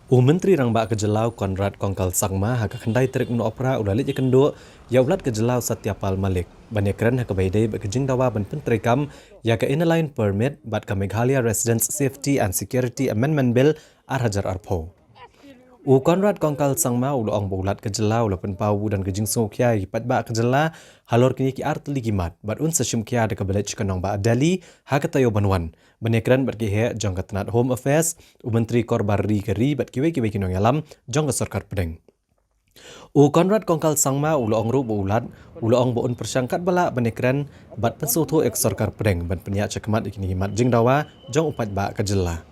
Menteri Rang Bak Kejelau Konrad Kongkal Sangma haka kendai terik menu opera udalit ikendo ya ulat Kejelau Satyapal Malik. Banyakran haka baidai bekejing dawa ban penterikam ya ka inline permit bat ka Meghalaya Residence Safety and Security Amendment Bill Arhajar Arpo. Konrad Kongkal Sangma ong bulat Kejelau lapan pau dan kejing sokya pat ba Kejela halor kini ki art ligimat bat un seshum kya de kabelech kanong ba Delhi haka tayo banwan. Benekran bat kihe jong katanat Home Affairs Menteri Korbari keri bat kiwe kinong yalam jong sarkar pedeng. Konrad Kongkal Sangma ong ru bulat ong boun persangkat bala benekran bat pensutu ek sarkar pedeng ban penyak cekmat ikini himat jing dawa jong upat ba Kejela.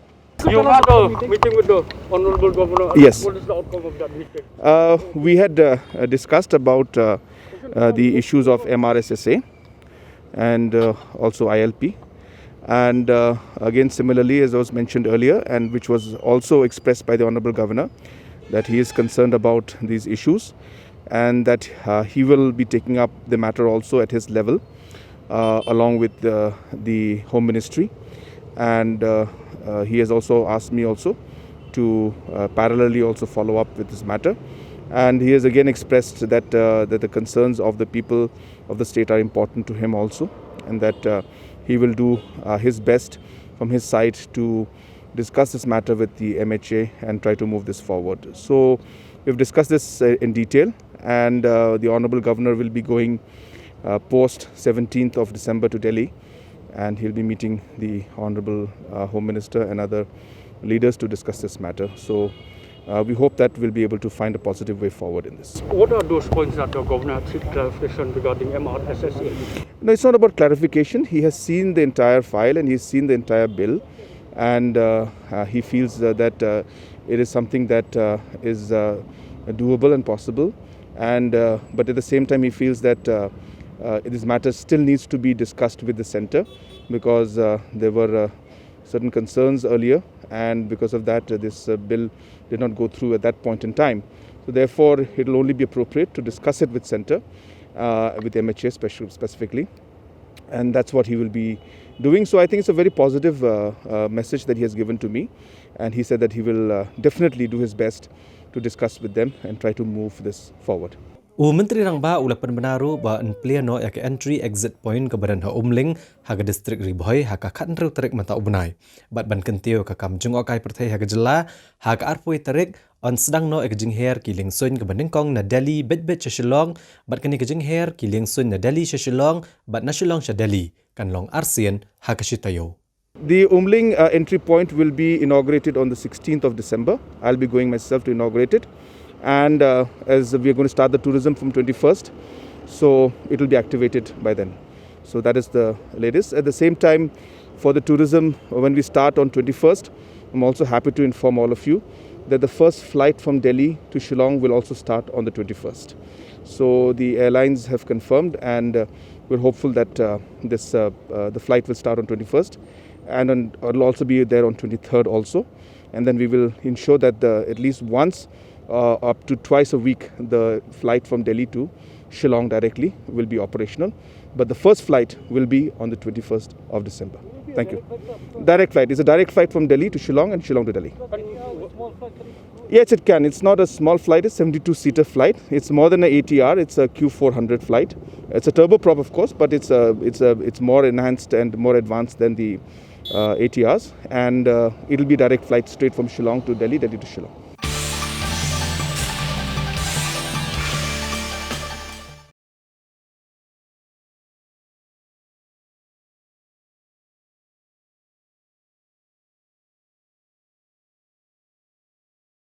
You had a meeting with the Honorable Governor. Yes. What is the outcome of that meeting? We had discussed about the issues of MRSSA and also ILP. And again, similarly, as I was mentioned earlier, and which was also expressed by the Honorable Governor, that he is concerned about these issues and that he will be taking up the matter also at his level, along with the Home Ministry. And he has also asked me also to parallelly also follow up with this matter. And he has again expressed that that the concerns of the people of the state are important to him also, and that he will do his best from his side to discuss this matter with the MHA and try to move this forward. So we've discussed this in detail, and the Honorable Governor will be going post 17th of December to Delhi, and he'll be meeting the Honorable Home Minister and other leaders to discuss this matter. So we hope that we'll be able to find a positive way forward in this. What are those points that the Governor has seek clarification regarding MRSSA? No, it's not about clarification. He has seen the entire file and he's seen the entire bill, and he feels that it is something that is doable and possible. And but at the same time, he feels that this matter still needs to be discussed with the centre, because there were certain concerns earlier, and because of that this bill did not go through at that point in time. So therefore it will only be appropriate to discuss it with centre, with MHA specifically, and that's what he will be doing. So I think it's a very positive message that he has given to me, and he said that he will definitely do his best to discuss with them and try to move this forward. Menteri Rang Ba ulapan benaru ba en pleno ya ke entry exit point ke badan ha umling haga distrik Riboy haka kanru terik mata ubnai bat ban kentio ka kam jung okai perthai haga jela haga arpoi terik on sedang no ek jingher kiling sun ke banding kong na Delhi bet Shillong bat kini ke jingher kiling sun na Delhi Shillong bat na Shillong sha Delhi kan long Arsian haga shitayo. The Umling entry point will be inaugurated on the 16th of December. I'll be going myself to inaugurate it. And as we are going to start the tourism from 21st, so it will be activated by then. So that is the latest. At the same time, for the tourism, when we start on 21st, I'm also happy to inform all of you that the first flight from Delhi to Shillong will also start on the 21st. So the airlines have confirmed, and we're hopeful that the flight will start on 21st, and it will also be there on 23rd also. And then we will ensure that at least once, up to twice a week, the flight from Delhi to Shillong directly will be operational. But the first flight will be on the 21st of December. Thank you. Direct flight. It's a direct flight from Delhi to Shillong and Shillong to Delhi. Yes, it can. It's not a small flight. It's a 72-seater flight. It's more than an ATR. It's a Q400 flight. It's a turboprop, of course, but it's more enhanced and more advanced than the ATRs. And it'll be direct flight straight from Shillong to Delhi, Delhi to Shillong.